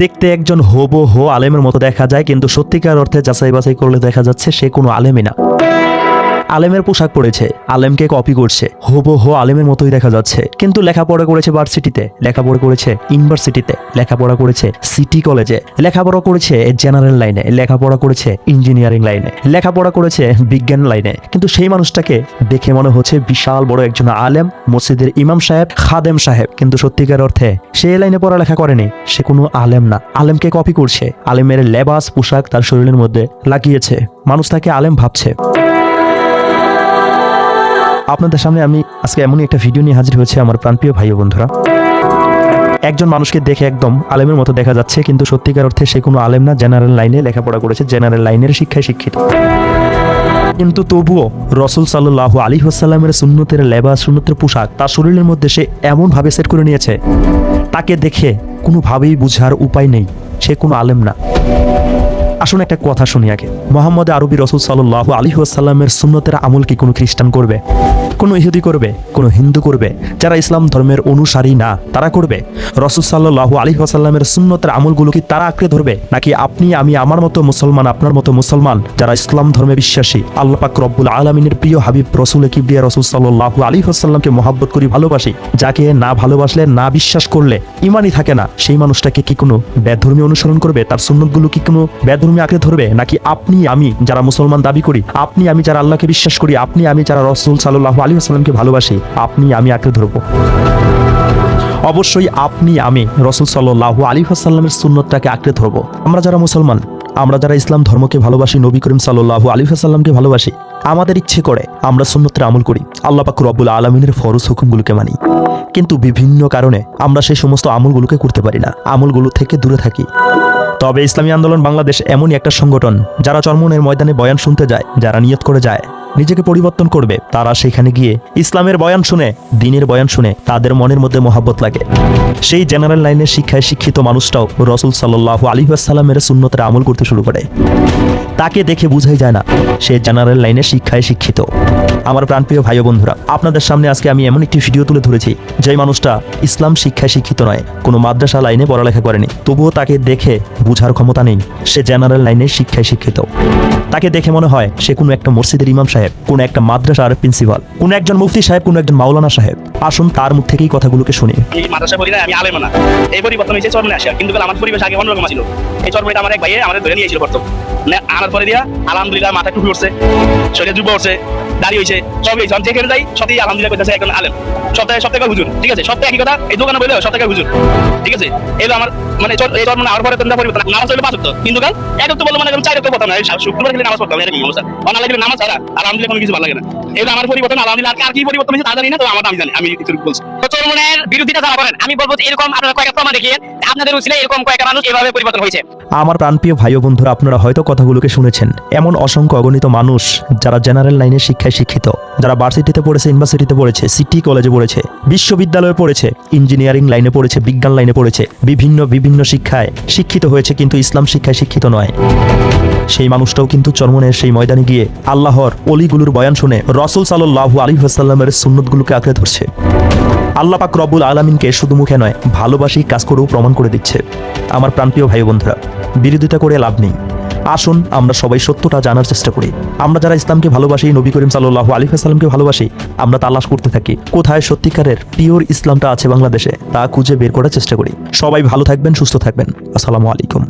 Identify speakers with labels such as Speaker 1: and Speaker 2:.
Speaker 1: দেখতে একজন হুবহু আলেমের মতো দেখা যায়, কিন্তু সত্যিকার অর্থে যাচাই বাছাই করলে দেখা যাচ্ছে সে কোনো আলেমই না। আলেমের পোশাক পরেছে, আলেমকে কপি করছে, হুবহু আলেমের মতোই দেখা যাচ্ছে, কিন্তু লেখাপড়া করেছে ভার্সিটিতে, লেখাপড়া করেছে ইউনিভার্সিটিতে, লেখাপড়া করেছে সিটি কলেজে, লেখাপড়া করেছে জেনারেল লাইনে, লেখাপড়া করেছে ইঞ্জিনিয়ারিং লাইনে, লেখাপড়া করেছে বিজ্ঞান লাইনে, কিন্তু সেই মানুষটাকে দেখে মনে হচ্ছে বিশাল বড় একজন আলেম, মসজিদের ইমাম সাহেব, খাদেম সাহেব, কিন্তু সত্যিকার অর্থে সে লাইনে পড়ালেখা করেনি, সে কোনো আলেম না। আলেমকে কপি করছে, আলেমের লেবাস পোশাক তার শরীরের মধ্যে লাগিয়েছে, মানুষ তাকে আলেম ভাবছে। আপনাদের সামনে আমি আজকে এমনই একটা ভিডিও নিয়ে হাজির হয়েছে আমার প্রাণপ্রিয় ভাই ও বন্ধুরা। একজন মানুষকে দেখে একদম আলেমের মতো দেখা যাচ্ছে, কিন্তু সত্যিকার অর্থে সে কোনো আলেম না, জেনারেল লাইনে লেখাপড়া করেছে, জেনারেল লাইনের শিক্ষায় শিক্ষিত, কিন্তু তবুও রসুল সাল্লাল্লাহু আলাইহি ওয়াসাল্লামের সুন্নতের লেবাস, সুন্নতের পোশাক তার শরীরের মধ্যে সে এমনভাবে সেট করে নিয়েছে, তাকে দেখে কোনোভাবেই বুঝার উপায় নেই সে কোনো আলেম না। আসুন একটা কথা শুনি আগে। মোহাম্মদ আরবি রসুল সাল্লাল্লাহু আলাইহি ওয়াসাল্লামের সুন্নতের আমল কি কোনো খ্রিস্টান করবে, কোনো ইহুদি করবে, কোনো হিন্দু করবে? যারা ইসলাম ধর্মের অনুসারী না তারা করবে? রসুল সাল্লাল্লাহু আলাইহি ওয়াসাল্লামের সুন্নতের আমলগুলো কি তারা আঁকড়ে ধরবে, নাকি আপনি আমি আমার মতো মুসলমান, আপনার মতো মুসলমান যারা ইসলাম ধর্মে বিশ্বাসী, আল্লাহ পাক রব্বুল আলামিনের প্রিয় হাবিব রসুল কিবরিয়া রসুল সাল্লাল্লাহু আলাইহি ওয়াসাল্লামকে মহব্বত করি, ভালোবাসি, যাকে না ভালোবাসলে, না বিশ্বাস করলে ইমানই থাকে না, সেই মানুষটাকে কি কোনো বেধর্মী অনুসরণ করবে? তার সুন্নতগুলো কি কোনো বেধর্মী আঁকড়ে ধরবে, নাকি আপনি আমি যারা মুসলমান দাবি করি, আপনি আমি যারা আল্লাহকে বিশ্বাস করি, আপনি আমি যারা রসুল সাল্লাল্লাহু আলাইহি ওয়াসাল্লামকে ভালোবাসি, আপনি আমি আঁকড়ে ধরবো? অবশ্যই আপনি আমি রসুল সাল্লাল্লাহু আলাইহি ওয়াসাল্লামের সুন্নতটাকে আঁকড়ে ধরবো। আমরা যারা মুসলমান, আমরা যারা ইসলাম ধর্মকে ভালোবাসি, নবী করিম সাল্লাল্লাহু আলাইহি ওয়াসাল্লামকে ভালোবাসি, আমাদের ইচ্ছে করে আমরা সুন্নতের আমল করি, আল্লাহ পাক রব্বুল আলামিনের ফরজ হুকুমগুলোকে মানি, কিন্তু বিভিন্ন কারণে আমরা সেই সমস্ত আমলগুলোকে করতে পারি না, আমলগুলো থেকে দূরে থাকি। তবে ইসলামী আন্দোলন বাংলাদেশ এমনই একটা সংগঠন যারা চরমনের ময়দানে বয়ান শুনতে যায়, যারা নিয়ত করে যায় নিজেকে পরিবর্তন করবে, তারা সেখানে গিয়ে ইসলামের বয়ান শুনে, দ্বীনের বয়ান শুনে তাদের মনের মধ্যে মহাব্বত লাগে। সেই জেনারেল লাইনের শিক্ষায় শিক্ষিত মানুষটাও রসুল সাল্লাল্লাহু আলাইহি ওয়াসাল্লামের সুন্নতের আমল করতে শুরু করে, তাকে দেখে বুঝাই যায় না সে জেনারেল লাইনের শিক্ষায় শিক্ষিত। আমার প্রাণপ্রিয় ভাই ও বন্ধুরা, আপনাদের সামনে আজকে আমি এমন একটি ভিডিও তুলে ধরেছি যে মানুষটা ইসলাম শিক্ষায় শিক্ষিত নয়, কোনো মাদ্রাসা লাইনে পড়ালেখা করেনি, তবুও তাকে দেখে বুঝার ক্ষমতা নেই সে জেনারেল লাইনের শিক্ষায় শিক্ষিত। তাকে দেখে মনে হয় সে কোনো একটা মসজিদের ইমাম সাহেব, কোনো একটা মাদ্রাসার প্রিন্সিপাল, কোনো একজন মুফতি সাহেব, কোনো একজন মাওলানা সাহেব। আসুন তার মুখ থেকেই কথাগুলোকে শুনি।
Speaker 2: এই মাদ্রাসা পড়ি না, আমি আলেম না, এই পরিবর্তন হয়েছে চরমনে আসে, কিন্তু আমার পরিবেশ আগে অন্যরকম ছিল। এই চরমনেটা আমার এক ভাইয়ে আমাদের ধরে নিয়েছিল প্রথম, আনার পরে দিয়া আলহামদুলিল্লাহ মাথা টুপি উঠছে, শরীরে যুব উঠছে, দাড়ি হয়েছে, সব হয়েছে। যেখানে যাই সত্যি আলহামদুলিল্লাহ করতেছে একজন আলেম, সপ্তাহে হুজুর, ঠিক আছে, সপ্তাহে একই কথা, এই দোকানে বললে সপ্তাহে হুজুর, ঠিক আছে। এলো আমার মানে এই চরমনে আওয়ার পরে তোমরা পরিবর্তন, নামাজ হইলে 5 ওয়াক্ত, কিন্তু কাল এক ওয়াক্ত বললো মানে 4 ওয়াক্ত কথা না, শুক্রবার খেলে নামাজ পড়তাম, এরকম অবস্থা। অনালে গেলে নামাজ ছাড়া আলহামদুলিল্লাহ কোনো কিছু ভালো লাগে না। এগুলো আমার পরিবর্তন, আলহামদুলিল্লাহ। আর কি পরিবর্তন হয়েছে তা জানি না, তো আমার আমি জানি, আমি কিছু বলছি।
Speaker 3: তো চরমনের বিরোধিতা যারা করেন, আমি বলবো যে এরকম আপনারা কয়েকটা প্রমাণ দেখিয়ে আপনাদের উচিলে এরকম কয়েকটা মানুষ এভাবে পরিবর্তন হয়েছে।
Speaker 1: আমার প্রাণপ্রিয় ভাই ও বন্ধুরা, আপনারা হয়তো কথাগুলোকে শুনেছেন, এমন অসংখ্য অগণিত মানুষ যারা জেনারেল লাইনের শিক্ষায় শিক্ষিত, যারা ভার্সিটিতে পড়েছে, ইউনিভার্সিটিতে পড়েছে, সিটি কলেজে পড়েছে, বিশ্ববিদ্যালয়ে পড়েছে, ইঞ্জিনিয়ারিং লাইনে পড়েছে, বিজ্ঞান লাইনে পড়েছে, বিভিন্ন শিক্ষায় শিক্ষিত হয়েছে, কিন্তু ইসলাম শিক্ষায় শিক্ষিত নয়। সেই মানুষটাও কিন্তু চরমনের সেই ময়দানে গিয়ে আল্লাহর অলিগুলোর বয়ান শুনে রসুল সাল্লাল্লাহু আলাইহি ওয়াসাল্লামের সুন্নতগুলোকে আঁকড়ে ধরছে। আল্লাহ পাক রব্বুল আলামিনকে শুধু মুখে নয়, ভালোবাসি কাজ করেও প্রমাণ করে দিচ্ছে। আমার প্রাণপ্রিয় ভাই বন্ধুরা, বিরোধিতা করে লাভ নেই। আসুন আমরা সবাই সত্যটা জানার চেষ্টা করি। আমরা যারা ইসলামকে ভালোবাসি, নবী করিম সাল্লাল্লাহু আলাইহি ওয়াসাল্লামকে ভালোবাসি, আমরা তালাশ করতে থাকি কোথায় সত্যিকারের পিওর ইসলামটা আছে বাংলাদেশে, তা খুঁজে বের করার চেষ্টা করি। সবাই ভালো থাকবেন, সুস্থ থাকবেন। আসসালামু আলাইকুম।